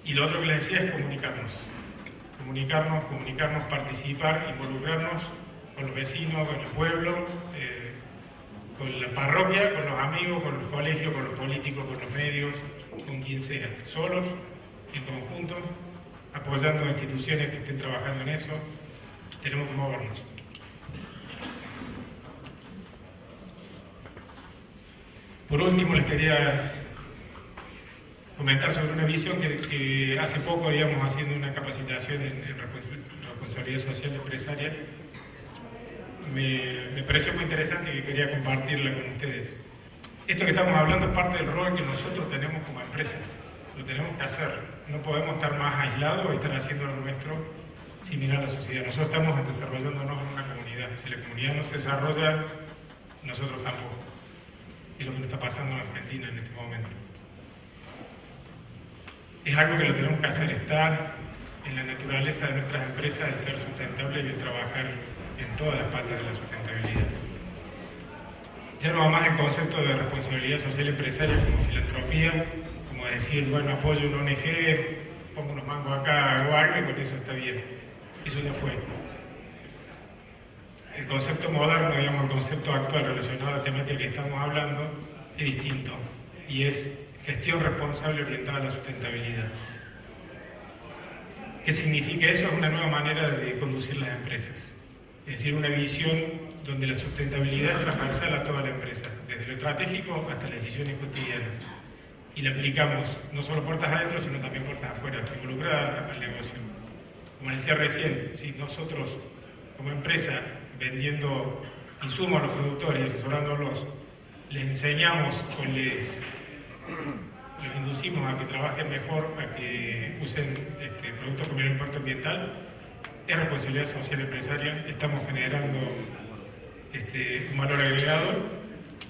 Y lo otro que les decía es comunicarnos, participar, involucrarnos con los vecinos, con el pueblo, con la parroquia, con los amigos, con los colegios, con los políticos, con los medios, con quien sea, solos, en conjunto, apoyando a instituciones que estén trabajando en eso. Tenemos que movernos. Por último, les quería comentar sobre una visión que hace poco, digamos, haciendo una capacitación en responsabilidad social empresaria, me pareció muy interesante y que quería compartirla con ustedes. Esto que estamos hablando es parte del rol que nosotros tenemos como empresas. Lo tenemos que hacer. No podemos estar más aislados o estar haciendo lo nuestro sin mirar a la sociedad. Nosotros estamos desarrollándonos en una comunidad. Si la comunidad no se desarrolla, nosotros tampoco. Es lo que nos está pasando en Argentina en este momento. Es algo que lo tenemos que hacer, está en la naturaleza de nuestras empresas el ser sustentable y el trabajar en todas las patas de la sustentabilidad. Ya no va más el concepto de responsabilidad social empresaria como filantropía, como decir, bueno, apoyo una ONG, pongo unos mangos acá, hago algo y con eso está bien. Eso ya fue. El concepto moderno, digamos, el concepto actual relacionado a la temática que estamos hablando, es distinto y es gestión responsable orientada a la sustentabilidad. ¿Qué significa eso? Es una nueva manera de conducir las empresas. Es decir, una visión donde la sustentabilidad es transversal a toda la empresa, desde lo estratégico hasta las decisiones cotidianas. Y la aplicamos no solo puertas adentro, sino también puertas afuera, involucrada al negocio. Como decía recién, si nosotros como empresa, vendiendo insumos a los productores y asesorándolos, les enseñamos o los inducimos a que trabajen mejor, a que usen productos con menor impacto ambiental, es responsabilidad social empresaria. Estamos generando un valor agregado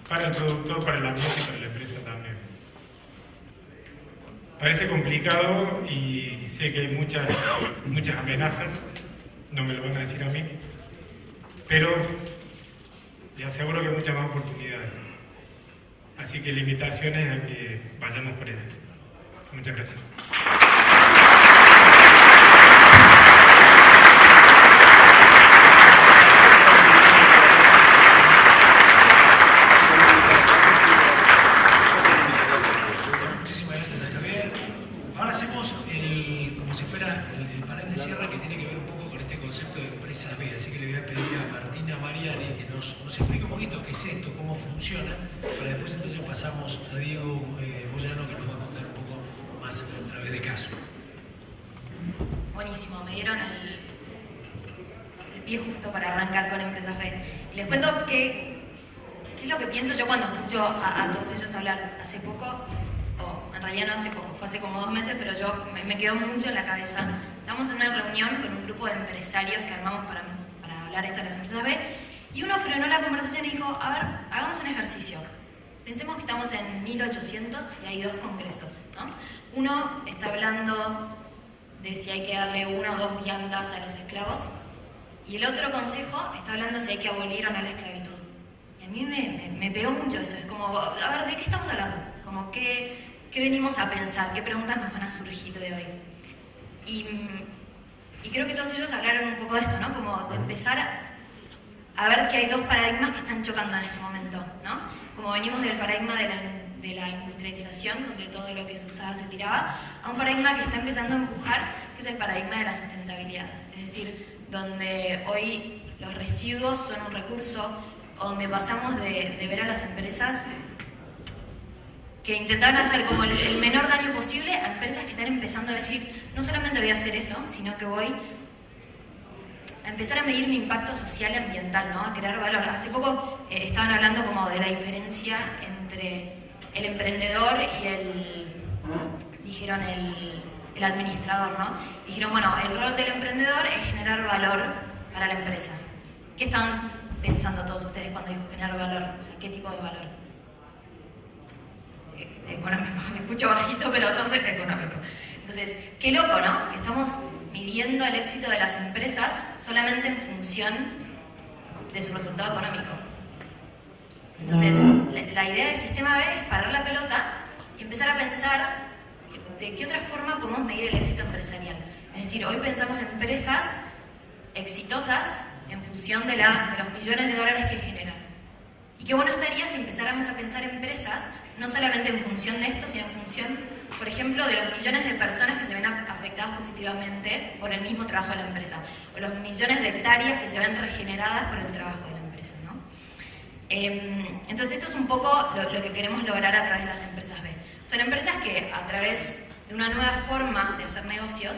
para el productor, para el ambiente y para la empresa también. Parece complicado y sé que hay muchas amenazas, no me lo van a decir a mí, pero les aseguro que hay muchas más oportunidades. Así que la invitación es a que vayamos por ellas. Muchas gracias. Muchísimas gracias a Javier. Ahora hacemos como si fuera el panel de cierre que tiene que ver un poco con este concepto de empresa B. Así que le voy a pedir a Martina Mariani que nos explique un poquito qué es esto, cómo funciona, para después entonces pasamos a Diego Moyano, que nos va a contar un poco más a través de caso. Buenísimo, me dieron el pie justo para arrancar con Empresas B. Y les cuento qué es lo que pienso yo cuando escucho a todos ellos hablar hace poco, o en realidad no hace poco, fue hace como 2 meses, pero yo me quedó mucho en la cabeza. Estamos en una reunión con un grupo de empresarios que armamos para hablar esto de las Empresas B, y uno frenó la conversación y dijo, a ver, hagamos un ejercicio. Pensemos que estamos en 1800 y hay 2 congresos, ¿no? Uno está hablando de si hay que darle 1 o 2 viandas a los esclavos, y el otro consejo está hablando si hay que abolir o no la esclavitud. Y a mí me pegó mucho eso, es como, a ver, ¿de qué estamos hablando? Como, ¿qué venimos a pensar? ¿Qué preguntas nos van a surgir de hoy? Y creo que todos ellos hablaron un poco de esto, ¿no? Como de empezar a ver que hay 2 paradigmas que están chocando en este momento, ¿no? Como venimos del paradigma de la industrialización, donde todo lo que se usaba se tiraba, a un paradigma que está empezando a empujar, que es el paradigma de la sustentabilidad. Es decir, donde hoy los residuos son un recurso, donde pasamos de ver a las empresas que intentaban hacer como el menor daño posible a empresas que están empezando a decir, no solamente voy a hacer eso, sino que voy a empezar a medir mi impacto social y ambiental, ¿no? A crear valor. Hace poco estaban hablando como de la diferencia entre el emprendedor y el administrador, ¿no? Dijeron, bueno, el rol del emprendedor es generar valor para la empresa. ¿Qué están pensando todos ustedes cuando digo generar valor? O sea, ¿qué tipo de valor? Económico. Me escucho bajito, pero no sé, económico. Entonces, qué loco, ¿no? Que estamos midiendo el éxito de las empresas solamente en función de su resultado económico. Entonces, la idea del sistema B es parar la pelota y empezar a pensar de qué otra forma podemos medir el éxito empresarial. Es decir, hoy pensamos en empresas exitosas en función de los millones de dólares que generan. Y qué bueno estaría si empezáramos a pensar empresas no solamente en función de esto, sino en función, por ejemplo, de los millones de personas que se ven afectadas positivamente por el mismo trabajo de la empresa, o los millones de hectáreas que se ven regeneradas por el trabajo de la empresa, ¿no? Entonces esto es un poco lo que queremos lograr a través de las empresas B. Son empresas que a través de una nueva forma de hacer negocios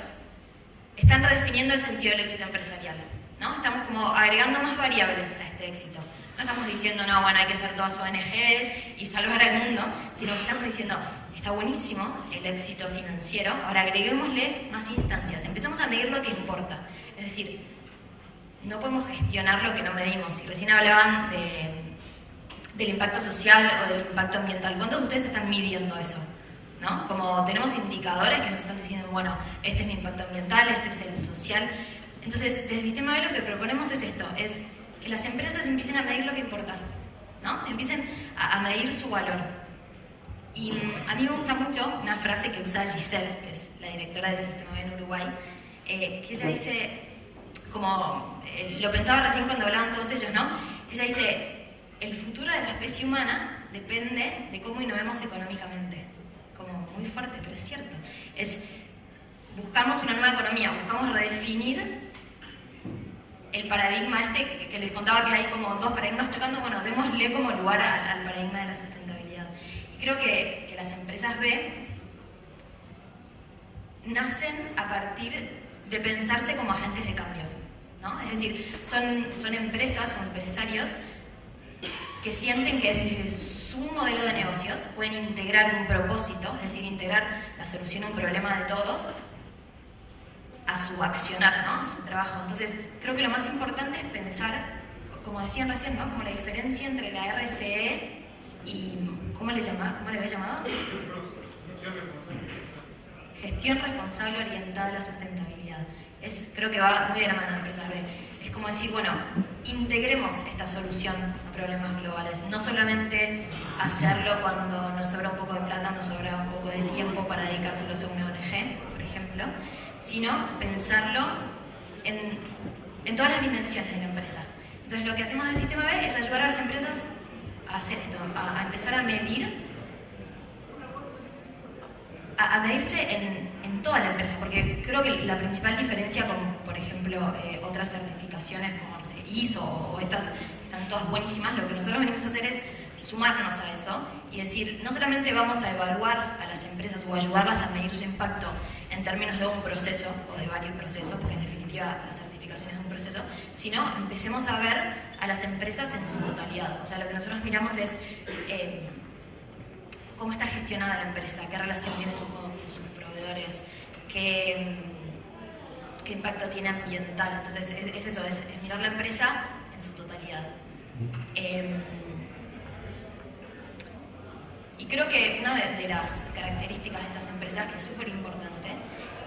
están redefiniendo el sentido del éxito empresarial, ¿no? Estamos como agregando más variables a este éxito. No estamos diciendo, no, bueno, hay que ser todas ONGs y salvar al mundo, sino que estamos diciendo, está buenísimo el éxito financiero, ahora agreguémosle más instancias, empezamos a medir lo que importa. Es decir, no podemos gestionar lo que no medimos. Y recién hablaban del impacto social o del impacto ambiental. ¿Cuántos de ustedes están midiendo eso? ¿No? Como tenemos indicadores que nos están diciendo, bueno, este es mi impacto ambiental, este es el social. Entonces, desde el Sistema B lo que proponemos es esto, es que las empresas empiecen a medir lo que importa, ¿no? Empiecen a medir su valor. Y a mí me gusta mucho una frase que usa Giselle, que es la directora del Sistema B en Uruguay, que ella dice, como lo pensaba recién cuando hablaban todos ellos, ¿no? Ella dice, el futuro de la especie humana depende de cómo innovemos económicamente. Como muy fuerte, pero es cierto. Buscamos una nueva economía, buscamos redefinir el paradigma que les contaba que hay como dos paradigmas chocando. Bueno, démosle como lugar al paradigma de la sustentabilidad. Y creo que las empresas B nacen a partir de pensarse como agentes de cambio, ¿no? Es decir, son empresas o empresarios que sienten que desde su modelo de negocios pueden integrar un propósito, es decir, integrar la solución a un problema de todos a su accionar, ¿no? A su trabajo. Entonces, creo que lo más importante es pensar, como decían recién, ¿no? Como la diferencia entre la RSE y, ¿cómo le había llamado? Gestión responsable orientada a la sustentabilidad. Creo que va muy de la mano de empresas B. Es como decir, bueno, integremos esta solución a problemas globales. No solamente hacerlo cuando nos sobra un poco de plata, nos sobra un poco de tiempo para dedicárselos a una ONG, por ejemplo, sino pensarlo en todas las dimensiones de la empresa. Entonces, lo que hacemos del Sistema B es ayudar a las empresas a hacer esto, a empezar a medir, a medirse en toda la empresa, porque creo que la principal diferencia con, por ejemplo, otras certificaciones como ISO o estas, que están todas buenísimas, lo que nosotros venimos a hacer es sumarnos a eso y decir, no solamente vamos a evaluar a las empresas o ayudarlas a medir su impacto en términos de un proceso o de varios procesos, porque en definitiva la certificación es un proceso, sino empecemos a ver a las empresas en su totalidad. O sea, lo que nosotros miramos es cómo está gestionada la empresa, qué relación tiene con sus proveedores, qué impacto tiene ambiental. Entonces, es eso, es mirar la empresa en su totalidad. Y creo que una de las características de estas empresas, que es súper importante,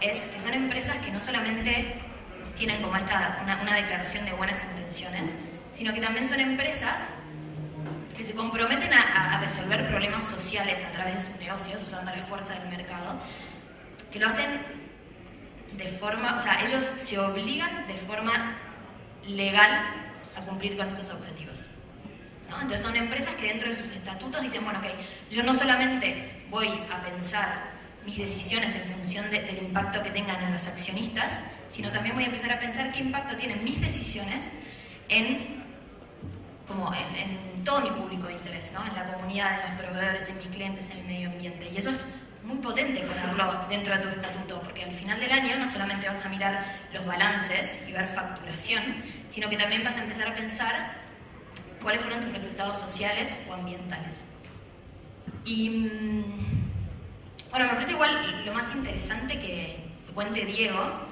es que son empresas que no solamente tienen como una declaración de buenas intenciones, sino que también son empresas que se comprometen a resolver problemas sociales a través de sus negocios, usando la fuerza del mercado, que lo hacen de forma, o sea, ellos se obligan de forma legal a cumplir con estos objetivos, ¿no? Entonces son empresas que dentro de sus estatutos dicen, bueno, ok, yo no solamente voy a pensar mis decisiones en función del impacto que tengan en los accionistas, sino también voy a empezar a pensar qué impacto tienen mis decisiones en todo mi público de interés, ¿no? En la comunidad, en los proveedores, en mis clientes, en el medio ambiente. Y eso es muy potente ponerlo dentro de tu estatuto, porque al final del año no solamente vas a mirar los balances y ver facturación, sino que también vas a empezar a pensar cuáles fueron tus resultados sociales o ambientales. Y bueno, me parece igual lo más interesante que cuente Diego,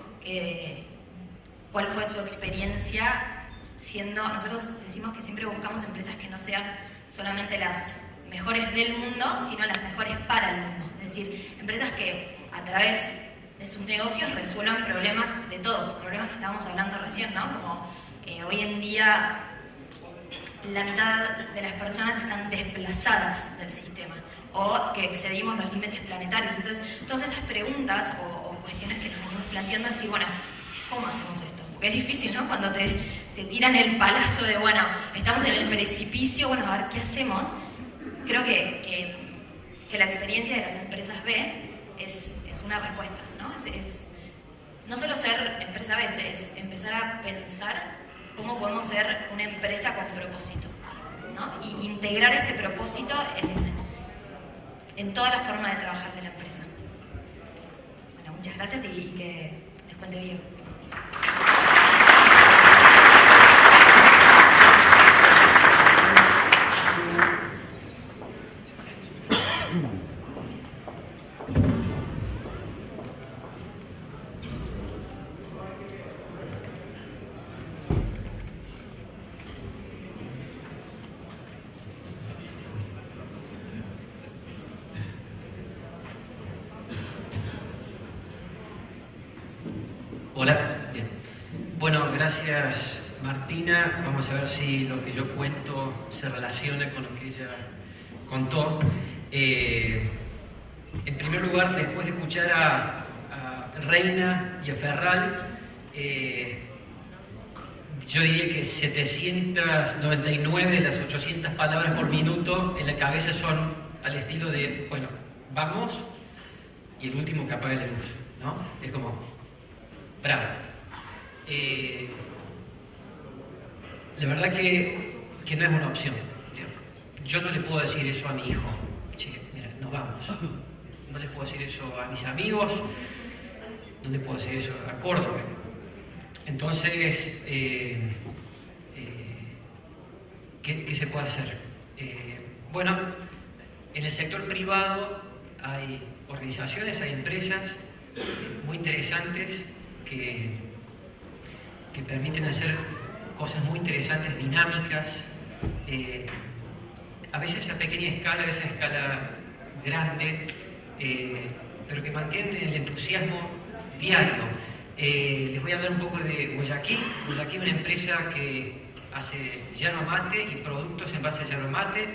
cuál fue su experiencia siendo, nosotros decimos que siempre buscamos empresas que no sean solamente las mejores del mundo, sino las mejores para el mundo. Es decir, empresas que a través de sus negocios resuelvan problemas de todos, problemas que estábamos hablando recién, ¿no? Como hoy en día la mitad de las personas están desplazadas del sistema o que excedimos los límites planetarios. Entonces, todas estas preguntas o cuestiones que nos venimos planteando es decir, bueno, ¿cómo hacemos esto? Porque es difícil, ¿no? Cuando te tiran el palazo de, bueno, estamos en el precipicio, bueno, a ver qué hacemos. Creo que la experiencia de las empresas B es una respuesta, ¿no? Es no solo ser empresa B, es empezar a pensar cómo podemos ser una empresa con propósito, ¿no? Y integrar este propósito en toda la forma de trabajar de la empresa. Bueno, muchas gracias y que les cuente bien. Hola, bien. Bueno, gracias Martina. Vamos a ver si lo que yo cuento se relaciona con lo que ella contó. En primer lugar, después de escuchar a Reina y a Ferral, yo diría que 799 de las 800 palabras por minuto en la cabeza son al estilo de, bueno, vamos, y el último que apague la luz, ¿no? Es como... bravo. La verdad que no es una opción. Yo no le puedo decir eso a mi hijo. Che, mira, nos vamos. No le puedo decir eso a mis amigos. No le puedo decir eso a Córdoba. Entonces, ¿qué se puede hacer? Bueno, en el sector privado hay organizaciones, hay empresas muy interesantes que permiten hacer cosas muy interesantes, dinámicas, a veces a pequeña escala, a veces a escala grande, pero que mantienen el entusiasmo diario. Les voy a hablar un poco de Guayaquil. Guayaquil es una empresa que hace yerba mate y productos en base a yerba mate.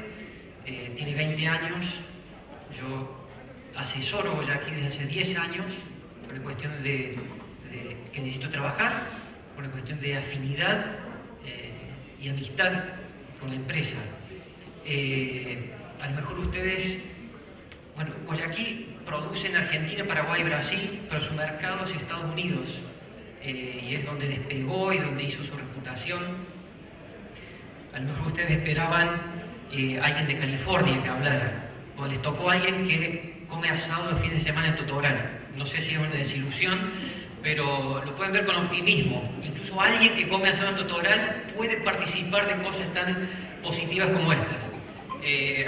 Tiene 20 años. Yo asesoro Guayaquil desde hace 10 años por la cuestión de que necesito trabajar, por una cuestión de afinidad y amistad con la empresa. A lo mejor ustedes, bueno, Guayaquil produce en Argentina, Paraguay y Brasil, pero su mercado es Estados Unidos, y es donde despegó y donde hizo su reputación. A lo mejor ustedes esperaban alguien de California que hablara, o les tocó alguien que come asado el fin de semana en Totoral. No sé si es una desilusión, pero lo pueden ver con optimismo. Incluso alguien que come asado en Totoral puede participar de cosas tan positivas como estas.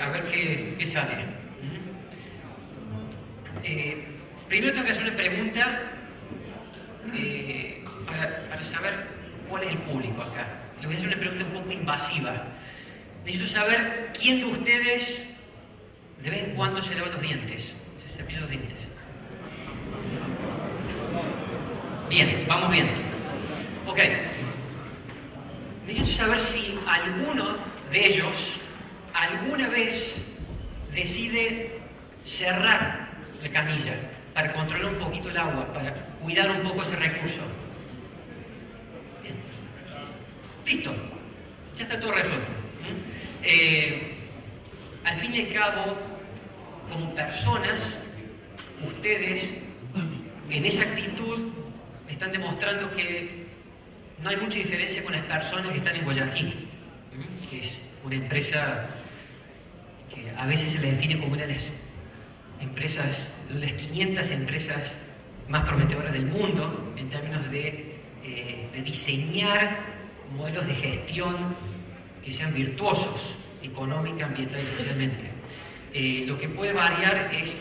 A ver qué sale. Primero tengo que hacer una pregunta para saber cuál es el público acá. Les voy a hacer una pregunta un poco invasiva. Necesito saber quién de ustedes de vez en cuando se lava los dientes, se cepilla los dientes. Bien, vamos bien. Ok. Necesito saber si alguno de ellos alguna vez decide cerrar la canilla para controlar un poquito el agua, para cuidar un poco ese recurso. Bien. Listo. Ya está todo resuelto. Al fin y al cabo, como personas, ustedes en esa actitud están demostrando que no hay mucha diferencia con las personas que están en Guayaquil, que es una empresa que a veces se le define como una de las empresas, las 500 empresas más prometedoras del mundo en términos de diseñar modelos de gestión que sean virtuosos económica, ambiental y socialmente. Lo que puede variar es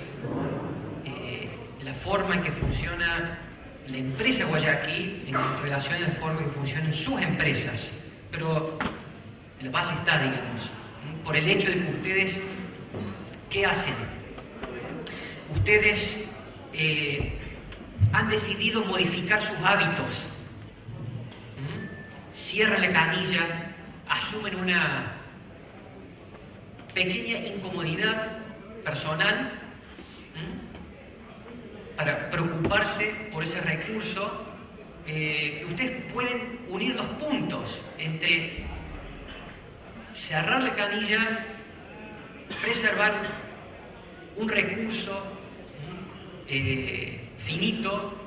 la forma en que funciona la empresa Guayaquil en relación a la forma en que funcionan sus empresas, pero la base está, digamos, por el hecho de que ustedes, ¿qué hacen? Ustedes han decidido modificar sus hábitos. Cierran la canilla asumen una pequeña incomodidad personal para preocuparse por ese recurso, que ustedes pueden unir dos puntos entre cerrar la canilla, preservar un recurso finito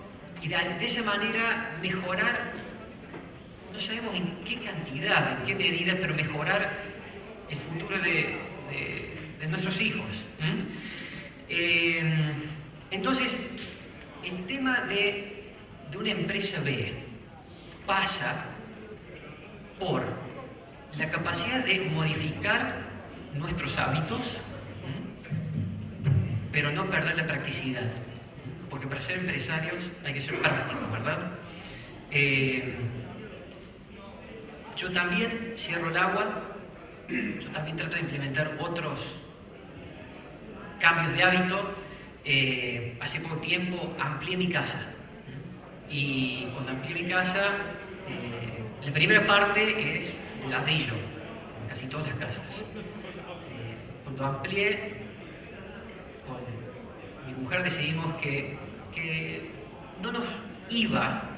y de esa manera mejorar, no sabemos en qué cantidad, en qué medida, pero mejorar el futuro de nuestros hijos. Entonces, el tema de una empresa B pasa por la capacidad de modificar nuestros hábitos, pero no perder la practicidad, porque para ser empresarios hay que ser prácticos, ¿verdad? Yo también cierro el agua, yo también trato de implementar otros cambios de hábito. Hace poco tiempo amplié mi casa, y cuando amplié mi casa, la primera parte es el ladrillo, en casi todas las casas. Cuando amplié, con mi mujer decidimos que no nos iba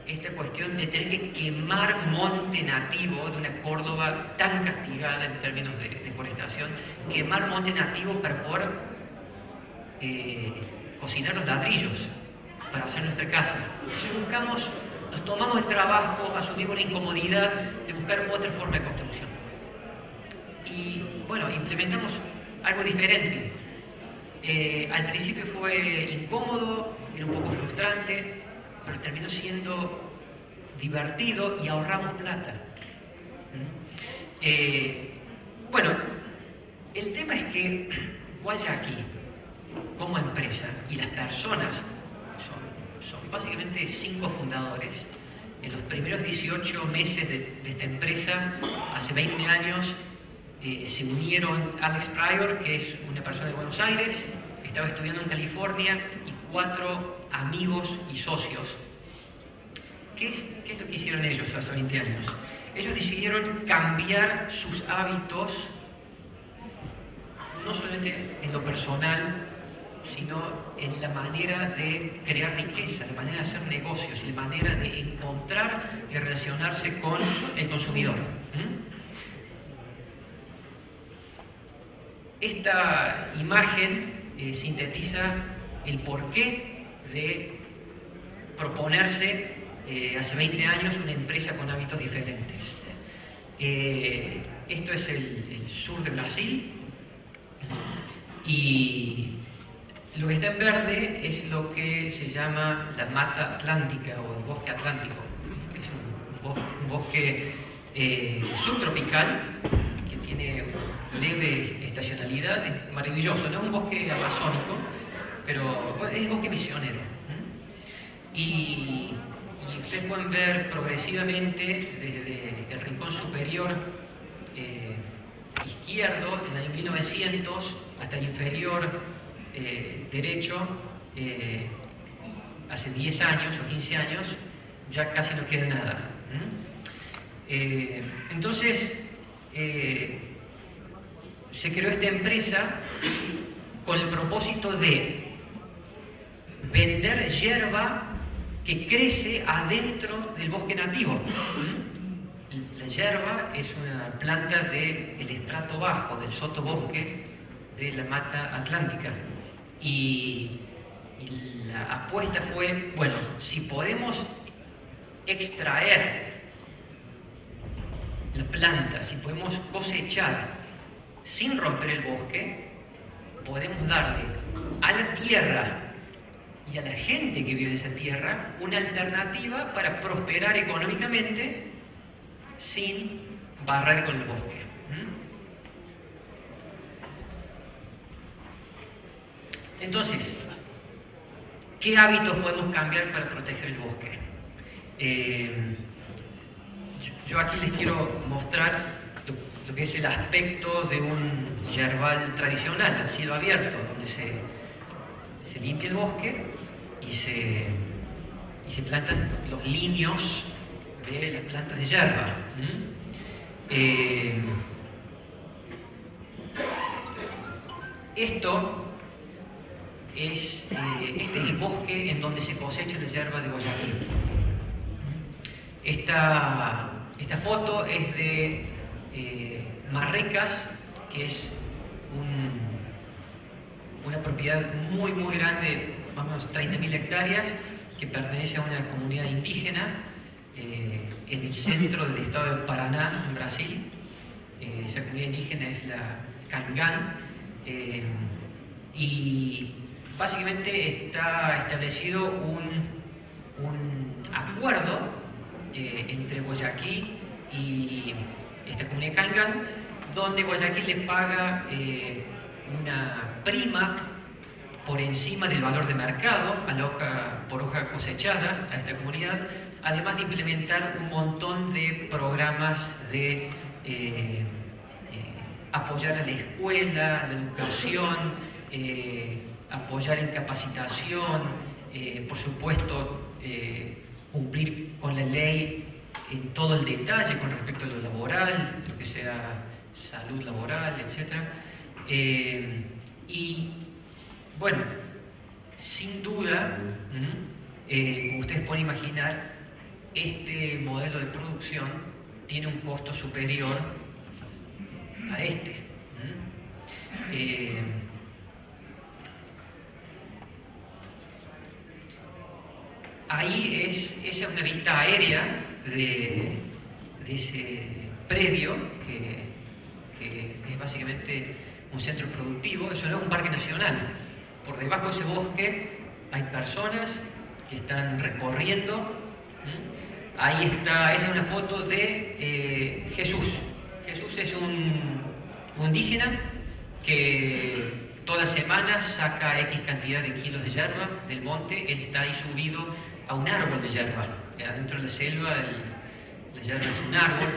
esta cuestión de tener que quemar monte nativo de una Córdoba tan castigada en términos de deforestación, quemar monte nativo para poder cocinar los ladrillos para hacer nuestra casa. Entonces nos tomamos el trabajo, asumimos la incomodidad de buscar otra forma de construcción. Y bueno, implementamos algo diferente. Al principio fue incómodo, era un poco frustrante, pero terminó siendo divertido y ahorramos plata. Bueno, el tema es que Guayaki, como empresa, y las personas, son básicamente 5 fundadores. En los primeros 18 meses de esta empresa, hace 20 años, se unieron Alex Pryor, que es una persona de Buenos Aires, que estaba estudiando en California, y 4 amigos y socios. ¿Qué es lo que hicieron ellos hace 20 años? Ellos decidieron cambiar sus hábitos, no solamente en lo personal, sino en la manera de crear riqueza, la manera de hacer negocios, la manera de encontrar y relacionarse con el consumidor. Esta imagen sintetiza el porqué de proponerse hace 20 años una empresa con hábitos diferentes. Esto es el sur de Brasil, y lo que está en verde es lo que se llama la Mata Atlántica o el bosque atlántico. Es un bosque subtropical que tiene leve estacionalidad, es maravilloso, no es un bosque amazónico, pero es bosque misionero. Y ustedes pueden ver progresivamente desde el rincón superior izquierdo, en el año 1900, hasta el inferior derecho, hace 10 años o 15 años, ya casi no queda nada. Entonces, se creó esta empresa con el propósito de vender hierba que crece adentro del bosque nativo. La hierba es una planta del estrato bajo, del sotobosque de la Mata Atlántica. Y la apuesta fue, bueno, si podemos extraer la planta, si podemos cosechar sin romper el bosque, podemos darle a la tierra y a la gente que vive en esa tierra una alternativa para prosperar económicamente sin barrer con el bosque. Entonces, ¿qué hábitos podemos cambiar para proteger el bosque? Yo aquí les quiero mostrar lo que es el aspecto de un yerbal tradicional, al cielo abierto, donde se limpia el bosque y se plantan los linios de las plantas de yerba. Este es el bosque en donde se cosecha la yerba de Guayaquil. Esta foto es de Marrecas, que es una propiedad muy grande, más o menos 30.000 hectáreas, que pertenece a una comunidad indígena en el centro del estado de Paraná, en Brasil. Esa comunidad indígena es la Cangán, y básicamente está establecido un acuerdo entre Guayaquil y esta comunidad Cangán, donde Guayaquil le paga una prima por encima del valor de mercado por hoja cosechada a esta comunidad, además de implementar un montón de programas de apoyar a la escuela, la educación, apoyar en capacitación, por supuesto cumplir con la ley en todo el detalle con respecto a lo laboral, lo que sea salud laboral, etc. Y bueno, sin duda, como ustedes pueden imaginar, este modelo de producción tiene un costo superior a este. Ahí esa es una vista aérea de ese predio que es básicamente un centro productivo. Eso no es un parque nacional. Por debajo de ese bosque hay personas que están recorriendo. Ahí está, esa es una foto de Jesús. Jesús es un indígena que todas las semanas saca X cantidad de kilos de yerba del monte. Él está ahí subido a un árbol de yerba. Adentro de la selva la yerba es un árbol.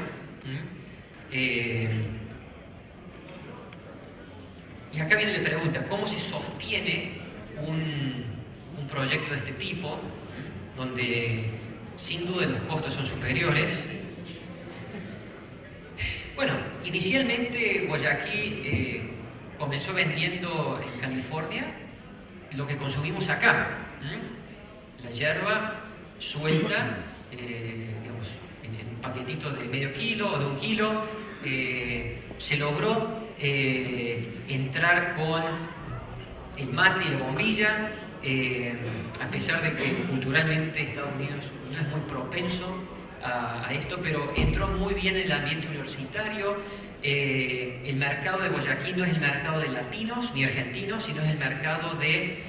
Y acá viene la pregunta: ¿cómo se sostiene un proyecto de este tipo, donde sin duda los costos son superiores? Bueno, inicialmente Guayaquil comenzó vendiendo en California lo que consumimos acá, la yerba suelta, digamos, en paquetitos de medio kilo o de 1 kilo. Se logró entrar con el mate y la bombilla, a pesar de que culturalmente Estados Unidos no es muy propenso a esto, pero entró muy bien en el ambiente universitario. El mercado de Guayaquil no es el mercado de latinos ni argentinos, sino es el mercado de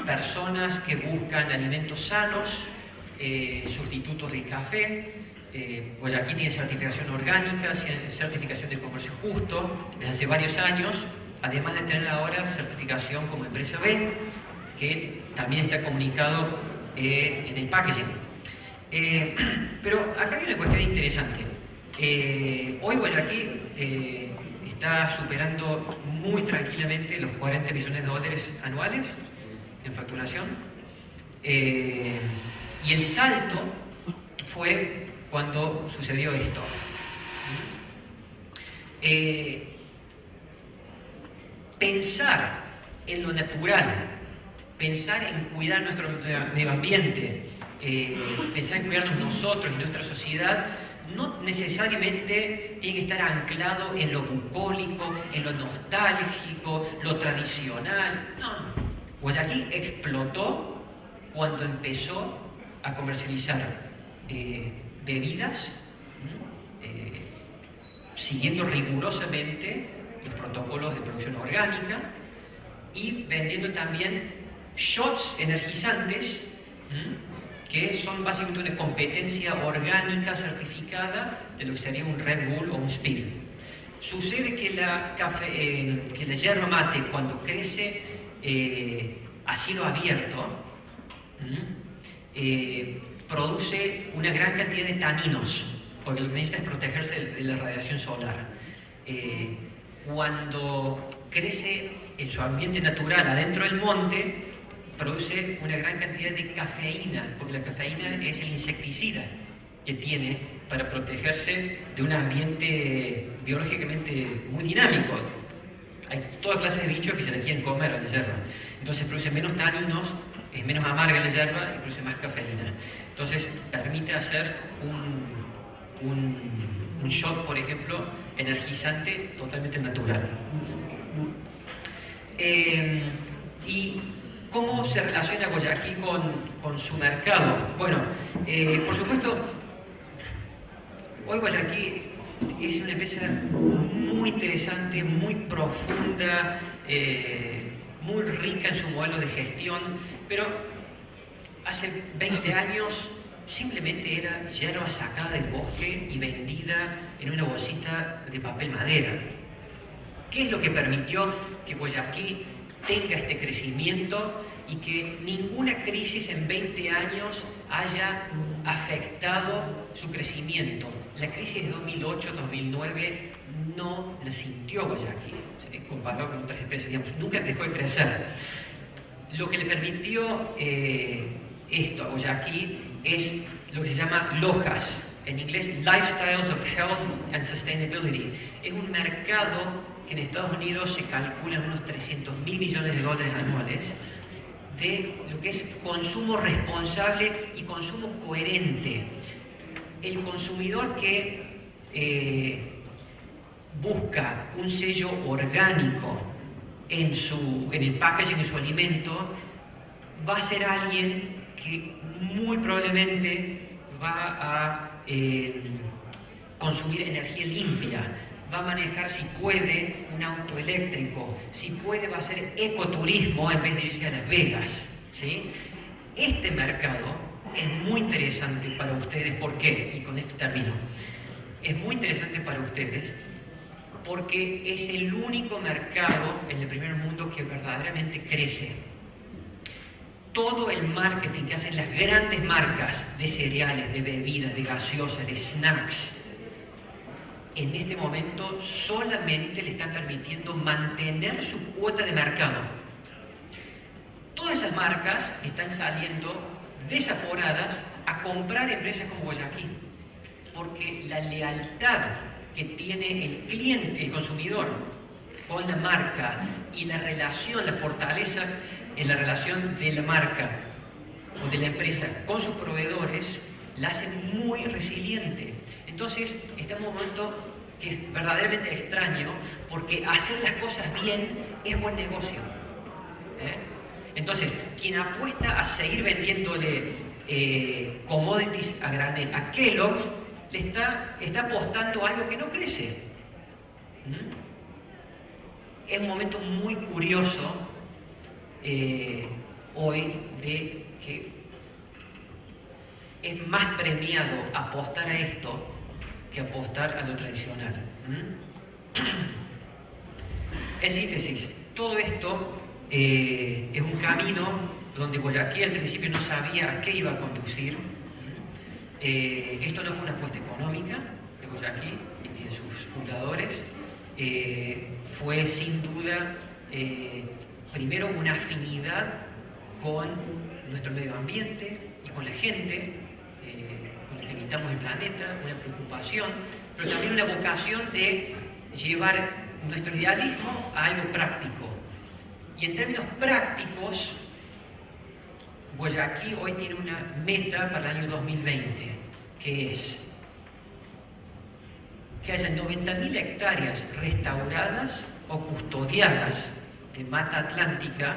personas que buscan alimentos sanos, sustitutos del café. Guayaquil tiene certificación orgánica, certificación de comercio justo desde hace varios años, además de tener ahora certificación como empresa B, que también está comunicado en el packaging. Pero acá hay una cuestión interesante. Hoy Guayaquil está superando muy tranquilamente los 40 millones de dólares anuales en facturación, y el salto fue cuando sucedió esto. Pensar en lo natural, pensar en cuidar nuestro medio ambiente, pensar en cuidarnos nosotros y nuestra sociedad, no necesariamente tiene que estar anclado en lo bucólico, en lo nostálgico, lo tradicional. No. Guayaquil explotó cuando empezó a comercializar bebidas, siguiendo rigurosamente los protocolos de producción orgánica, y vendiendo también shots energizantes, que son básicamente una competencia orgánica certificada de lo que sería un Red Bull o un Speed. Sucede que la yerba mate, cuando crece a cielo abierto, produce una gran cantidad de taninos, porque lo que necesita es protegerse de la radiación solar. Cuando crece en su ambiente natural adentro del monte, produce una gran cantidad de cafeína, porque la cafeína es el insecticida que tiene para protegerse de un ambiente biológicamente muy dinámico. Hay toda clase de bichos que se la quieren comer a la yerba. Entonces produce menos taninos, es menos amarga la yerba y produce más cafeína. Entonces permite hacer un shot, por ejemplo, energizante totalmente natural. ¿Y cómo se relaciona Guayaquil con su mercado? Bueno, por supuesto, hoy Guayaquil es una empresa muy interesante, muy profunda, muy rica en su modelo de gestión, pero hace 20 años simplemente era yerba sacada del bosque y vendida en una bolsita de papel madera. ¿Qué es lo que permitió que Guayaquil tenga este crecimiento y que ninguna crisis en 20 años haya afectado su crecimiento? La crisis de 2008-2009 no la sintió Guayaquil, comparado con otras empresas, digamos, nunca dejó de crecer. Lo que le permitió esto a Guayaquil es lo que se llama LOHAS, en inglés Lifestyles of Health and Sustainability. Es un mercado que en Estados Unidos se calcula en unos $300.000 millones anuales, de lo que es consumo responsable y consumo coherente. El consumidor que busca un sello orgánico en el packaging de su alimento va a ser alguien que muy probablemente va a consumir energía limpia, va a manejar, si puede, un auto eléctrico, si puede, va a hacer ecoturismo en vez de irse a Las Vegas, ¿sí? Este mercado es muy interesante para ustedes. ¿Por qué? Y con esto termino. Es muy interesante para ustedes porque es el único mercado en el primer mundo que verdaderamente crece. Todo el marketing que hacen las grandes marcas de cereales, de bebidas, de gaseosas, de snacks, en este momento solamente le están permitiendo mantener su cuota de mercado. Todas esas marcas están saliendo desaforadas a comprar empresas como Guayaquil, porque la lealtad que tiene el cliente, el consumidor, con la marca y la relación, la fortaleza en la relación de la marca o de la empresa con sus proveedores, la hace muy resiliente. Entonces, está en un momento que es verdaderamente extraño, porque hacer las cosas bien es buen negocio. Entonces, quien apuesta a seguir vendiéndole commodities a granel a Kellogg's, le está apostando a algo que no crece. Es un momento muy curioso hoy de que es más premiado apostar a esto que apostar a lo tradicional. En síntesis, todo esto es un camino donde Guayaquil al principio no sabía a qué iba a conducir. Esto no fue una apuesta económica de Guayaquil ni de sus fundadores. Fue sin duda primero una afinidad con nuestro medio ambiente y con la gente con la que habitamos el planeta, una preocupación, pero también una vocación de llevar nuestro idealismo a algo práctico. Y en términos prácticos, Guayaquil hoy tiene una meta para el año 2020, que es que haya 90.000 hectáreas restauradas o custodiadas de mata atlántica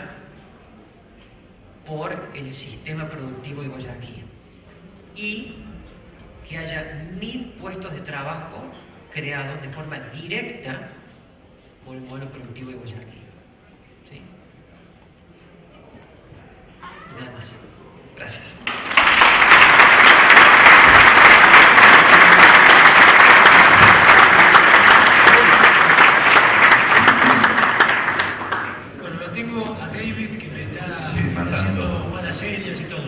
por el sistema productivo de Guayaquil, y que haya 1.000 puestos de trabajo creados de forma directa por el modelo productivo de Guayaquil. ¿Sí? Y nada más. Gracias. Bueno, lo tengo a David que me está haciendo buenas series y todo.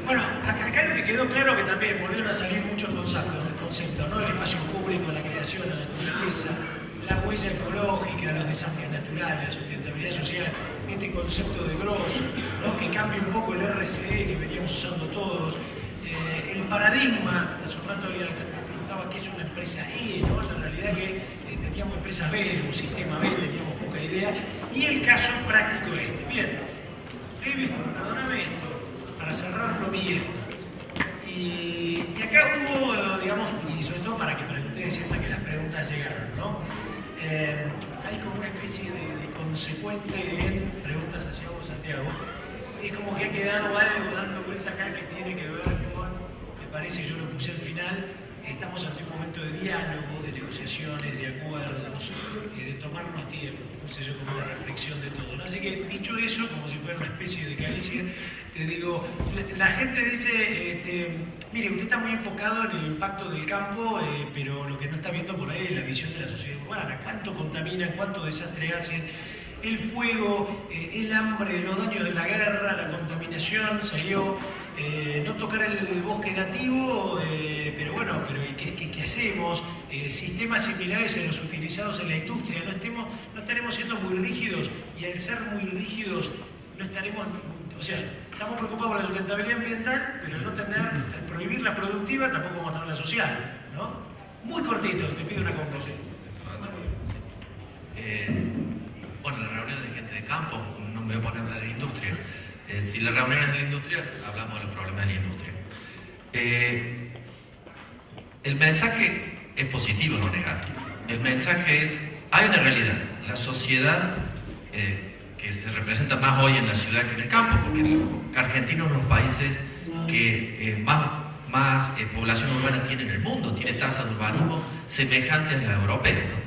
Bueno, acá lo que quedó claro que también volvieron a salir muchos conceptos, ¿no? El espacio público, la creación de la naturaleza, la huella ecológica, los desastres naturales, la sustentabilidad social, este concepto de growth, ¿no? Que cambia un poco el RCE que veníamos usando todos, El paradigma, hace un rato había preguntaba qué es una empresa E, ¿no? La realidad que teníamos empresas B, un sistema B, teníamos poca idea, y el caso práctico es este. Bien, David, perdóname esto, para cerrarlo bien. Y acá hubo, digamos, y sobre todo para que ustedes sientan que las preguntas llegaron, ¿no? Hay como una especie de consecuente en preguntas hacia vos, Santiago. Es como que ha quedado algo dando vuelta acá que tiene que ver con, me parece, yo lo puse al final, estamos ante un momento de diálogo, de negociaciones, de acuerdos, de tomarnos tiempo, no sé yo, como una reflexión de todo, ¿no? Así que, dicho eso, como si fuera una especie de caricia, te digo, la gente dice, mire, usted está muy enfocado en el impacto del campo, pero lo que no está viendo por ahí es la visión de la sociedad urbana, cuánto contaminan, cuánto desastre hacen, el fuego, el hambre, los daños de la guerra, la contaminación, salió, no tocar el bosque nativo, pero bueno, pero ¿qué hacemos? Sistemas similares a los utilizados en la industria, no estaremos siendo muy rígidos, y al ser muy rígidos no estaremos, o sea, estamos preocupados por la sustentabilidad ambiental, pero al prohibir la productiva tampoco vamos a tener la social, ¿no? Muy cortito, te pido una conclusión. Bueno, las reuniones de gente de campo, no me voy a poner a hablar de la industria. Si las reuniones de la industria, hablamos de los problemas de la industria. El mensaje es positivo, no negativo. El mensaje es, hay una realidad, la sociedad que se representa más hoy en la ciudad que en el campo, porque Argentina es uno de los países que más población urbana tiene en el mundo, tiene tasas de urbanismo semejantes a las europeas, ¿no?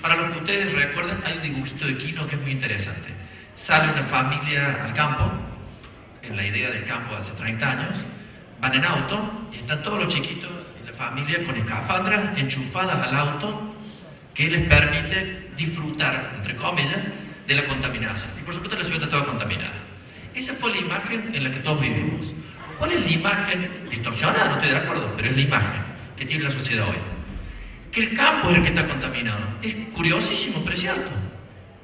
Para los que ustedes recuerdan, hay un dibujito de Quino que es muy interesante. Sale una familia al campo, en la idea del campo de hace 30 años, van en auto y están todos los chiquitos de la familia con escafandras enchufadas al auto que les permite disfrutar, entre comillas, de la contaminación. Y por supuesto la ciudad está toda contaminada. Esa fue la imagen en la que todos vivimos. ¿Cuál es la imagen? Distorsionada, no estoy de acuerdo, pero es la imagen que tiene la sociedad hoy. Que el campo es el que está contaminado. Es curiosísimo, pero es cierto.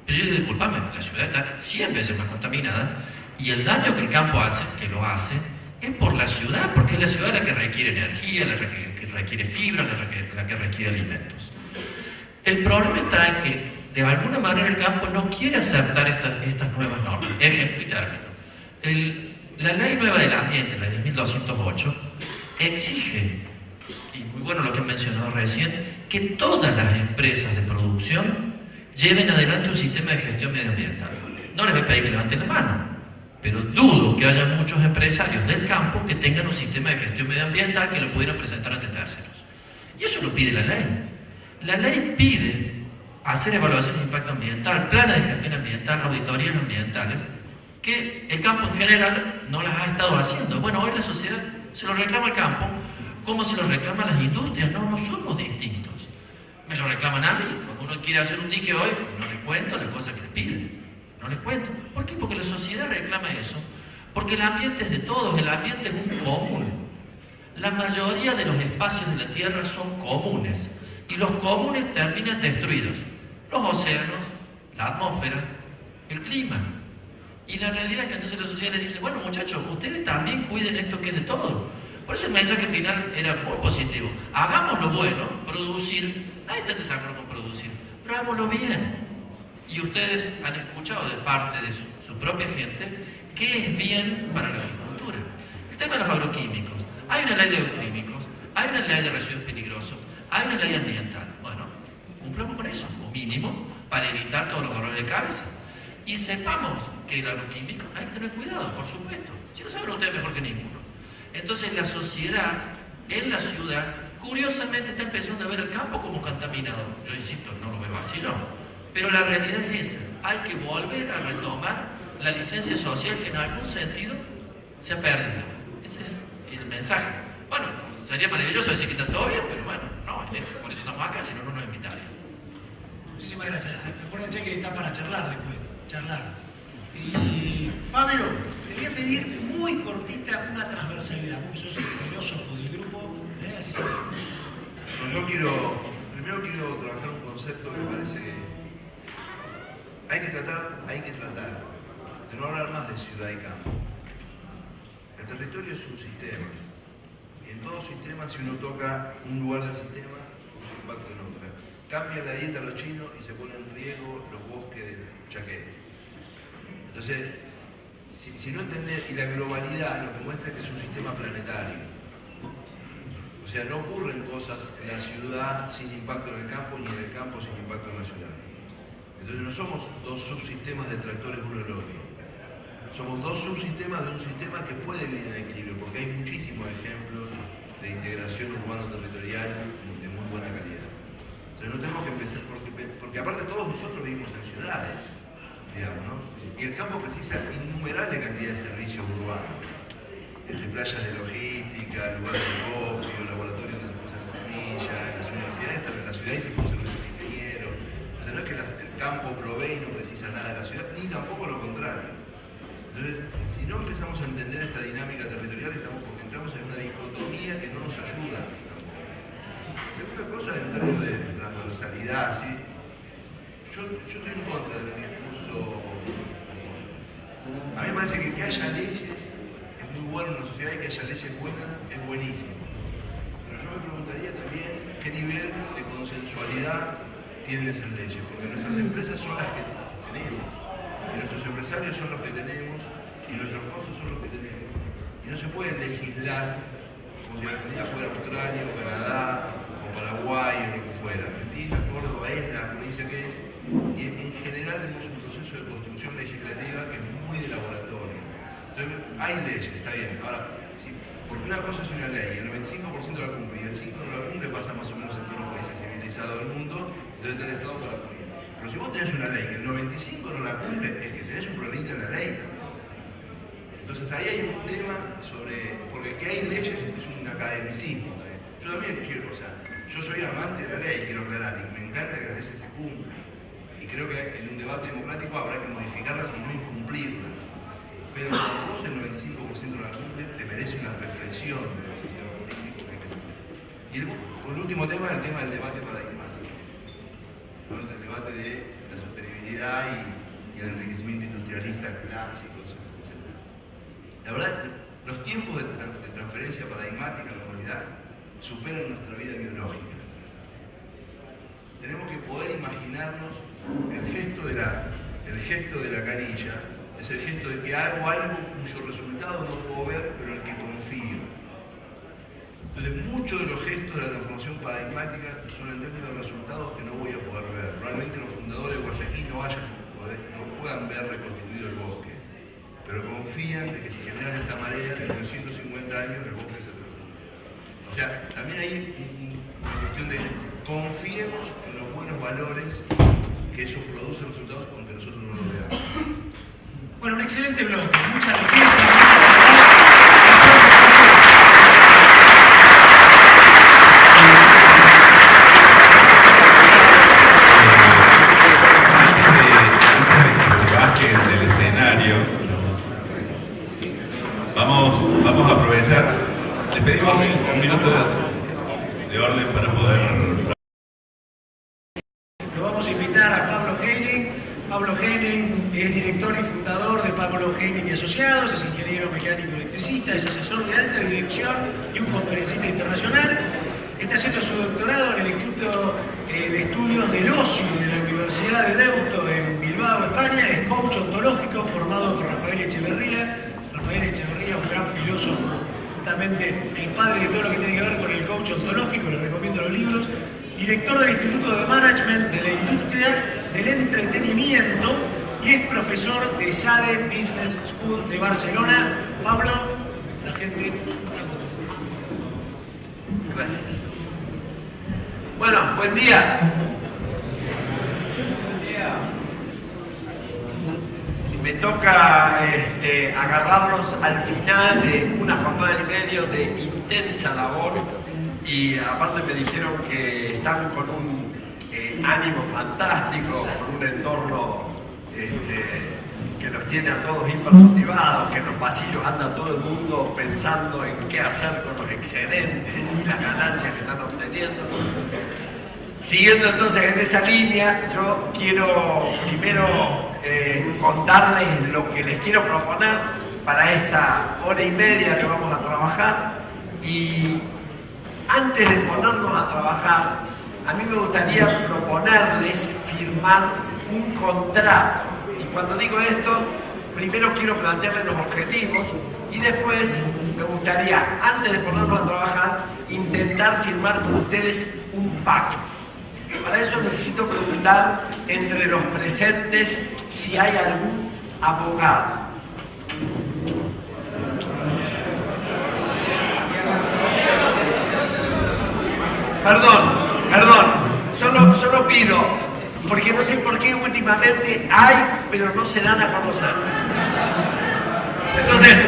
Pero yo digo, disculpame, la ciudad está 100 veces más contaminada y el daño que el campo hace, que lo hace, es por la ciudad, porque es la ciudad la que requiere energía, la que requiere fibra, la que requiere alimentos. El problema está en que, de alguna manera, el campo no quiere aceptar estas nuevas normas. Ejemplo y término. La ley nueva del ambiente, la de 10.208, exige, y muy bueno lo que he mencionado recién, que todas las empresas de producción lleven adelante un sistema de gestión medioambiental. No les voy a pedir que levanten la mano, pero dudo que haya muchos empresarios del campo que tengan un sistema de gestión medioambiental que lo pudieran presentar ante terceros. Y eso lo pide la ley. La ley pide hacer evaluaciones de impacto ambiental, planes de gestión ambiental, auditorías ambientales, que el campo en general no las ha estado haciendo. Bueno, hoy la sociedad se lo reclama al campo, como se lo reclaman las industrias. No somos distintos. Me lo reclaman a mí. Cuando uno quiere hacer un dique hoy, no le cuento las cosas que le piden. No les cuento. ¿Por qué? Porque la sociedad reclama eso. Porque el ambiente es de todos, el ambiente es un común. La mayoría de los espacios de la Tierra son comunes. Y los comunes terminan destruidos. Los océanos, la atmósfera, el clima. Y la realidad es que entonces la sociedad les dice, bueno muchachos, ustedes también cuiden esto que es de todos. Por eso el mensaje final era muy positivo. Hagamos lo bueno, producir. Nadie está en desacuerdo con producir, pero hagámoslo bien. Y ustedes han escuchado de parte de su propia gente qué es bien para la agricultura. El tema de los agroquímicos. Hay una ley de agroquímicos, hay una ley de residuos peligrosos, hay una ley ambiental. Bueno, cumplamos con eso, como mínimo, para evitar todos los dolores de cabeza. Y sepamos que el agroquímico hay que tener cuidado, por supuesto. Si no saben ustedes mejor que ninguno. Entonces la sociedad en la ciudad curiosamente está empezando a ver el campo como contaminado. Yo insisto, no lo veo así yo. Pero la realidad es esa. Hay que volver a retomar la licencia social que en algún sentido se ha perdido. Ese es el mensaje. Bueno, sería maravilloso decir que está todo bien, pero bueno, no, por eso estamos acá, si no, no nos invitarían. Muchísimas gracias. Acuérdense que está para charlar después. Charlar. Y Fabio, te voy a pedir muy cortita una transversalidad. Vos sos el filósofo del grupo, así se ve. Bueno, yo primero quiero trabajar un concepto que me parece que hay que tratar de no hablar más de ciudad y campo. El territorio es un sistema. Y en todo sistema, si uno toca un lugar del sistema, un impacto en otro. Cambian la dieta a los chinos y se ponen en riesgo los bosques de Chaquet. Entonces, si no entender, y la globalidad lo que muestra es que es un sistema planetario. O sea, no ocurren cosas en la ciudad sin impacto en el campo, ni en el campo sin impacto en la ciudad. Entonces no somos dos subsistemas detractores uno del otro. Somos dos subsistemas de un sistema que puede vivir en equilibrio, porque hay muchísimos ejemplos de integración urbano-territorial de muy buena calidad. Entonces no tenemos que empezar, porque aparte todos nosotros vivimos en ciudades, digamos, ¿no? Y el campo precisa innumerable cantidad de servicios urbanos. Desde playas de logística, lugares de opio, laboratorios de semilla, en las universidades están en la ciudad y se producen los ingenieros. Entonces no es que el campo provee y no precisa nada de la ciudad, ni tampoco lo contrario. Entonces, si no empezamos a entender esta dinámica territorial, porque entramos en una dicotomía que no nos ayuda. La segunda cosa, en términos de transversalidad, ¿sí? Yo estoy en contra del discurso. A mí me parece que haya leyes es muy bueno en una sociedad y que haya leyes buenas es buenísimo. Pero yo me preguntaría también qué nivel de consensualidad tienen esas leyes, porque nuestras empresas son las que tenemos, y nuestros empresarios son los que tenemos, y nuestros costos son los que tenemos. Y no se puede legislar como si la Argentina fuera Australia o Canadá o Paraguay o lo que fuera. Argentina, Córdoba es la provincia que es, y en general tenemos un proceso de construcción legislativa que es muy de laboratorio. Entonces, hay leyes, está bien. Ahora, porque una cosa es una ley, el 95% la cumple y el 5% no la cumple, pasa más o menos en todos los países civilizados del mundo, debe tener Estado para cumplir. Pero si vos tenés una ley que el 95% no la cumple, es que tenés un problema en la ley. Entonces ahí hay un tema sobre, porque que hay leyes es un academicismo. Yo también quiero, o sea, yo soy amante de la ley, quiero aclarar, y me encanta que las leyes se cumplan. Y creo que en un debate democrático habrá que modificarlas y no incumplirlas. Pero cuando vos el 95% no la cumple, te merece una reflexión de lo político que hay que cumplir. Y el último tema es el tema del debate paradigmático. ¿No? El debate de la sostenibilidad y el enriquecimiento industrialista clásico, etc. La verdad, los tiempos de transferencia paradigmática en la humanidad superan nuestra vida biológica. Tenemos que poder imaginarnos el gesto de la canilla, es el gesto de que hago algo cuyo resultado no puedo ver, pero en el que confío. Entonces, muchos de los gestos de la transformación paradigmática son en términos de resultados que no voy a poder ver. Probablemente los fundadores de Guayaquil no puedan ver reconstituido el bosque, pero confían de que si generan esta marea, en unos 150 años el bosque se transforma. O sea, también hay una cuestión de confiemos en los buenos valores que eso produce resultados aunque nosotros no los veamos. Bueno, un excelente bloque, mucha riqueza. Del escenario, vamos a aprovechar. Le pedimos un minuto de orden para poder. Lo vamos a invitar a Pablo Henning. Pablo Henning es director y fundador de Pablo Henning y Asociados, es ingeniero mecánico electricista, es asesor de alta dirección y un conferencista internacional. Está haciendo su doctorado en el Instituto de Estudios del Ocio de la Universidad de Deusto en Bilbao, España. Es coach ontológico formado por Rafael Echeverría. Rafael Echeverría, un gran filósofo, justamente el padre de todo lo que tiene que ver con el coach ontológico, les recomiendo los libros. Director del Instituto de Management de la Industria del Entretenimiento y es profesor de SADE Business School de Barcelona. Pablo, la gente está con tú. Gracias. Bueno, buen día. Me toca agarrarlos al final de una jornada y medio de intensa labor y aparte me dijeron que están con un ánimo fantástico, con un entorno que los tiene a todos hipermotivados, que en los pasillos anda todo el mundo pensando en qué hacer con los excedentes y las ganancias que están obteniendo. Siguiendo entonces en esa línea, yo quiero primero contarles lo que les quiero proponer para esta hora y media que vamos a trabajar. Y antes de ponernos a trabajar, a mí me gustaría proponerles firmar un contrato. Y cuando digo esto, primero quiero plantearles los objetivos y después me gustaría, antes de ponernos a trabajar, intentar firmar con ustedes un pacto. Para eso necesito preguntar entre los presentes si hay algún abogado. Perdón, solo pido, porque no sé por qué últimamente hay, pero no se dan a conocer. Entonces,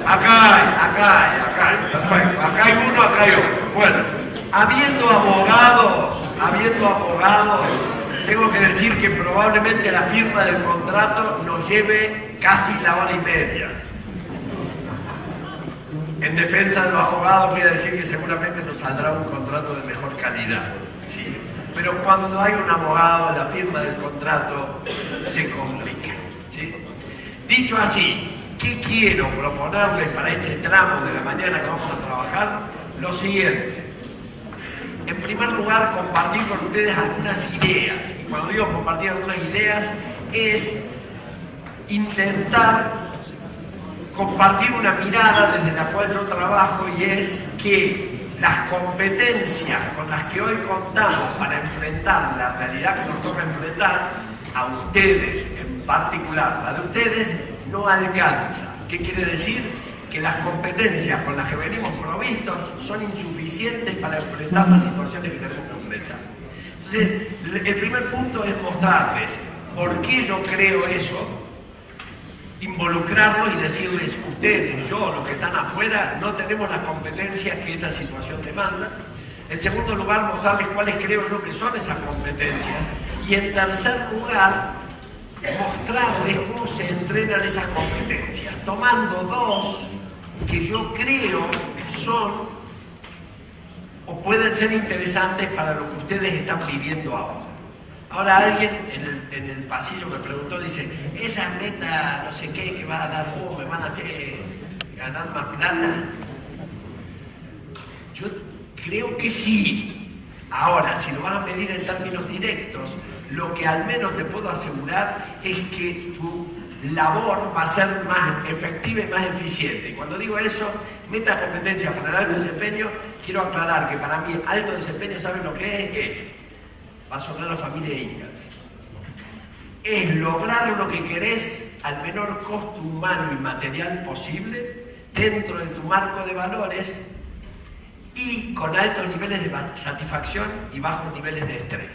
acá hay, perfecto, acá hay uno, acá hay otro. Bueno, habiendo abogados, tengo que decir que probablemente la firma del contrato nos lleve casi la hora y media. En defensa de los abogados voy a decir que seguramente nos saldrá un contrato de mejor calidad, ¿sí? Pero cuando hay un abogado, la firma del contrato se complica, ¿sí? Dicho así, ¿qué quiero proponerles para este tramo de la mañana que vamos a trabajar? Lo siguiente. En primer lugar, compartir con ustedes algunas ideas. Y cuando digo compartir algunas ideas, es intentar compartir una mirada desde la cual yo trabajo, y es que las competencias con las que hoy contamos para enfrentar la realidad que nos toca enfrentar, a ustedes en particular, la de ustedes, no alcanza. ¿Qué quiere decir? Que las competencias con las que venimos provistos son insuficientes para enfrentar las situaciones que tenemos que enfrentar. Entonces, el primer punto es mostrarles por qué yo creo eso, involucrarlos y decirles, ustedes, yo, los que están afuera, no tenemos las competencias que esta situación demanda. En segundo lugar, mostrarles cuáles creo yo que son esas competencias. Y en tercer lugar, mostrarles cómo se entrenan esas competencias, tomando dos que yo creo son o pueden ser interesantes para lo que ustedes están viviendo ahora. Ahora alguien en el pasillo me preguntó, dice, esa meta no sé qué que va a dar vos, me van a hacer ganar más plata. Yo creo que sí. Ahora, si lo vas a medir en términos directos, lo que al menos te puedo asegurar es que tu labor va a ser más efectiva y más eficiente. Y cuando digo eso, metas competencias para el alto desempeño, quiero aclarar que para mí alto desempeño, ¿saben lo que es? Va a sonar a familia Ingalls. Es lograr lo que querés al menor costo humano y material posible, dentro de tu marco de valores y con altos niveles de satisfacción y bajos niveles de estrés.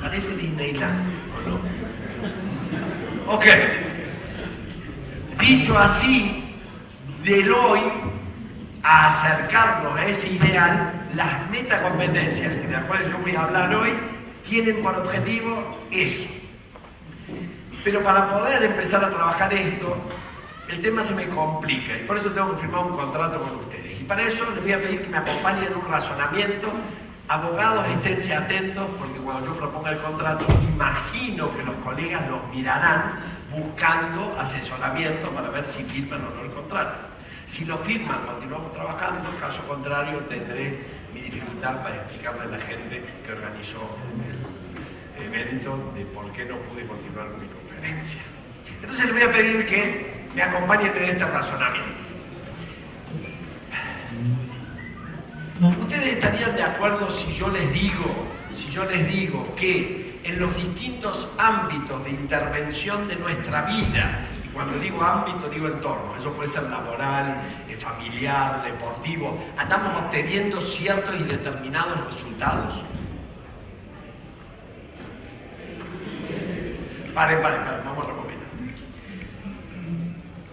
Parece Disneyland, ¿o no? Ok. Dicho así, del hoy a acercarnos a ese ideal, las metacompetencias de las cuales yo voy a hablar hoy tienen por objetivo eso. Pero para poder empezar a trabajar esto, el tema se me complica y por eso tengo que firmar un contrato con ustedes. Y para eso les voy a pedir que me acompañen en un razonamiento. Abogados, esténse atentos, porque cuando yo proponga el contrato, imagino que los colegas los mirarán buscando asesoramiento para ver si firman o no el contrato. Si lo firman, continuamos trabajando, en caso contrario tendré mi dificultad para explicarle a la gente que organizó el evento de por qué no pude continuar con mi conferencia. Entonces les voy a pedir que me acompañen en este razonamiento. ¿Ustedes estarían de acuerdo si yo les digo que en los distintos ámbitos de intervención de nuestra vida, y cuando digo ámbito digo entorno, eso puede ser laboral, familiar, deportivo, andamos obteniendo ciertos y determinados resultados? Paren, vamos a reponer.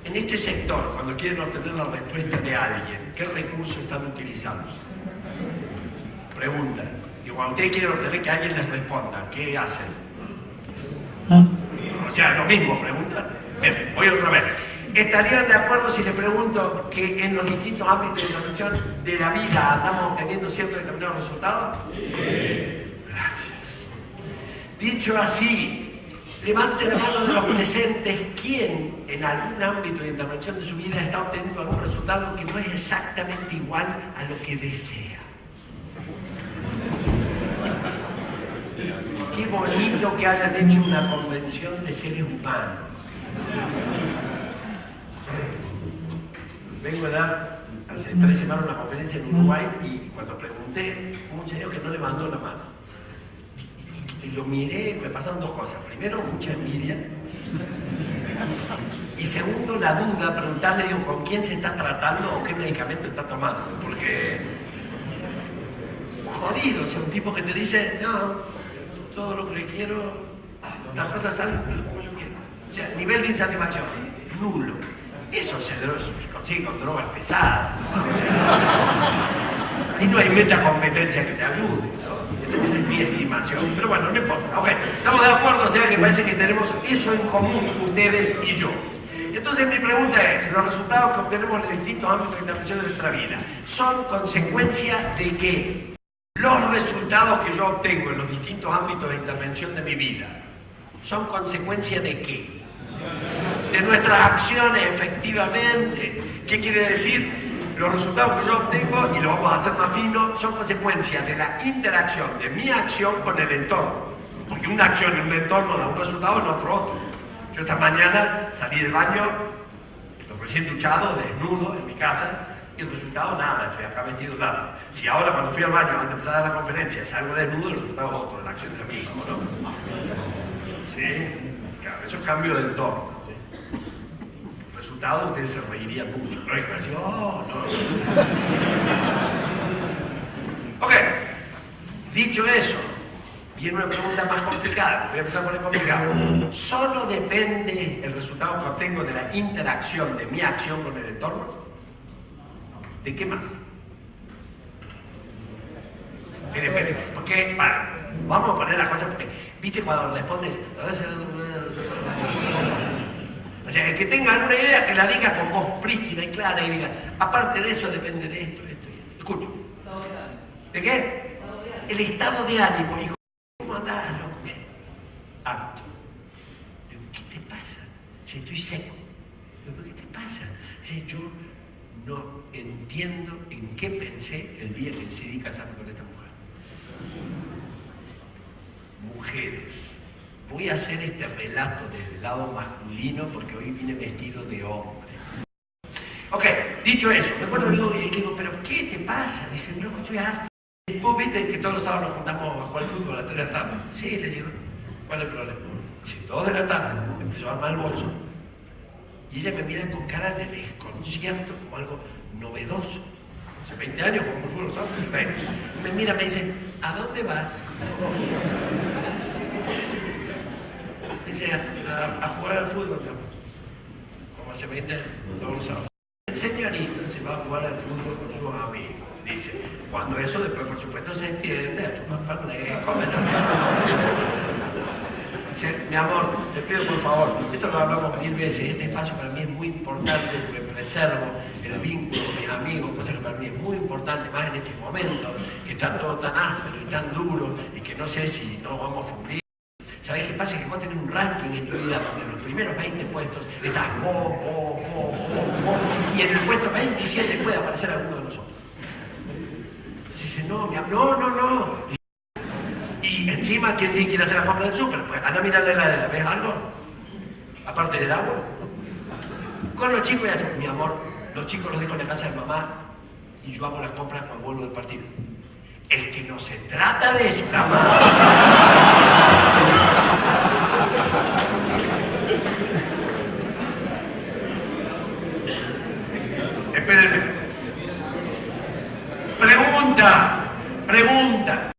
En este sector, cuando quieren obtener la respuesta de alguien, ¿qué recursos están utilizando? Pregunta. Y cuando ustedes quieren obtener que alguien les responda, ¿qué hacen? O sea, lo mismo, pregunta. Bien, voy otra vez. ¿Estarían de acuerdo si les pregunto que en los distintos ámbitos de intervención de la vida andamos obteniendo ciertos determinados resultados? Sí. Gracias. Dicho así, Levante la mano de los presentes, ¿quién en algún ámbito de intervención de su vida está obteniendo algún resultado que no es exactamente igual a lo que desea? Qué bonito que hayan hecho una convención de seres humanos. Vengo a dar hace 3 semanas una conferencia en Uruguay y cuando pregunté, hubo un señor que no levantó la mano. Y lo miré, me pasaron 2 cosas. Primero, mucha envidia. Y segundo, la duda, preguntarle, digo, ¿con quién se está tratando o qué medicamento está tomando? Porque, jodido, o sea, un tipo que te dice, no, todo lo que quiero, las cosas salen como yo quiero. O sea, nivel de insatisfacción, nulo. Eso se consigue con drogas pesadas. Y no hay metacompetencia que te ayude, ¿no? Esa es mi estimación. Pero bueno, no importa. Ok, estamos de acuerdo, o sea que parece que tenemos eso en común, ustedes y yo. Entonces mi pregunta es, los resultados que obtenemos en distintos ámbitos de intervención de nuestra vida, ¿son consecuencia de qué? Los resultados que yo obtengo en los distintos ámbitos de intervención de mi vida, ¿son consecuencia de qué? De nuestras acciones, efectivamente. ¿Qué quiere decir? Los resultados que yo obtengo, y lo vamos a hacer más fino, son consecuencia de la interacción de mi acción con el entorno. Porque una acción en un entorno da un resultado, en otro. Yo esta mañana salí del baño, recién duchado, desnudo, en mi casa, y el resultado nada, estoy acá metido nada. Si ahora cuando fui al baño, antes de empezar a dar la conferencia, salgo desnudo, el resultado es otro, la acción de mí, ¿no? Sí, claro, eso es cambio de entorno. ¿Sí? El resultado, ustedes se reirían mucho, ¿no? Y van a decir, oh, no. Ok, dicho eso, viene una pregunta más complicada, voy a empezar por el complicado. ¿Solo depende el resultado que obtengo de la interacción de mi acción con el entorno? ¿De qué más? Espere, porque, vamos a poner la cosa, porque, viste cuando respondes, o sea, el que tenga alguna idea, que la diga con voz prístina y clara y diga, aparte de eso depende de esto y esto. Escucho. ¿De qué? El estado de ánimo. ¿Y cómo andás, loco? Apto. ¿Qué te pasa? Si estoy seco. ¿Qué te pasa? Si yo no entiendo en qué pensé el día que decidí casarme con esta mujer. Mujeres, voy a hacer este relato desde el lado masculino porque hoy vine vestido de hombre. Ok, dicho eso, me acuerdo y digo, ¿pero qué te pasa? Dicen, loco, estoy harto. ¿Vos viste que todos los sábados nos juntamos a jugar fútbol a las 3 de la tarde? Sí, le digo, ¿cuál es el problema? Si 2 de la tarde empezó a armar el bolso y ella me mira con cara de desconcierto como algo novedoso. Hace 20 años como fútbol los sábados, me mira, me dice, ¿a dónde vas? Dice, a jugar al fútbol, ¿no? Como hace 20 años, todos los sábados. El señorito se va a jugar al fútbol con sus amigos. Dice, cuando eso después, por supuesto, se extiende a chupar fernet, comer. Dice, mi amor, te pido por favor, esto lo hablamos 1000 veces, este espacio para mí es muy importante porque preservo el vínculo con mis amigos, cosa que para mí es muy importante, más en este momento, que está todo tan áspero y tan duro y que no sé si no vamos a cumplir. ¿Sabés qué pasa? Que vos tenés un ranking en tu vida donde en los primeros 20 puestos estás y en el puesto 27 puede aparecer alguno de nosotros. Dice, no, no. Y encima, ¿quién tiene que ir a hacer la compra del súper? Pues anda a mirar de la heladera, ¿ves algo? Aparte del agua. Con los chicos ya, mi amor, los chicos los dejo en la casa de mamá y yo hago las compras cuando vuelvo del partido. Es que no se trata de eso, la mamá. Espérenme. Pregunta.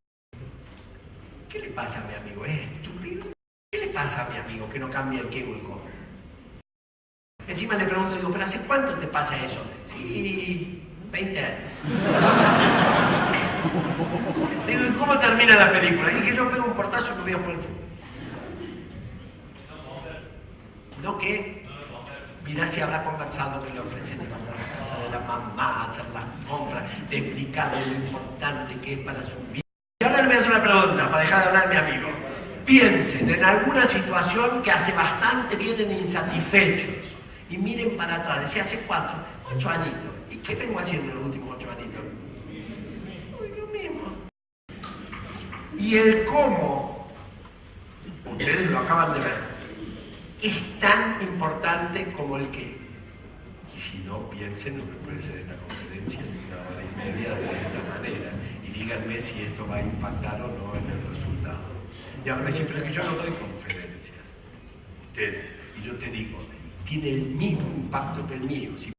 ¿Qué le pasa a mi amigo? ¿Es estúpido? ¿Qué le pasa a mi amigo que no cambia el qué o el cómo? Encima le pregunto, digo, ¿pero hace cuánto te pasa eso? Sí, 20 años. Digo, ¿y cómo termina la película? Y que yo pego un portazo y me voy a jugar el fútbol. ¿No qué? Mirá si habrá conversado que le ofrecen llevarlo a la casa de la mamá, hacer las compras, de explicarle lo importante que es para su vida. Y ahora le voy a hacer una pregunta para dejar de hablar a mi amigo. piensen en alguna situación que hace bastante vienen insatisfechos y miren para atrás. Decía, ¿hace cuánto? 8 añitos. ¿Y qué vengo haciendo en los últimos 8 añitos? Lo mismo. Y el cómo, ustedes lo acaban de ver, es tan importante como el qué. Y si no, piensen lo que puede ser esta conferencia de 1 hora y media de esta manera. Y díganme si esto va a impactar o no en el resultado. Y ahora me dicen, pero es que yo no doy conferencias. Ustedes. Y yo te digo, tiene el mismo impacto que el mío. Si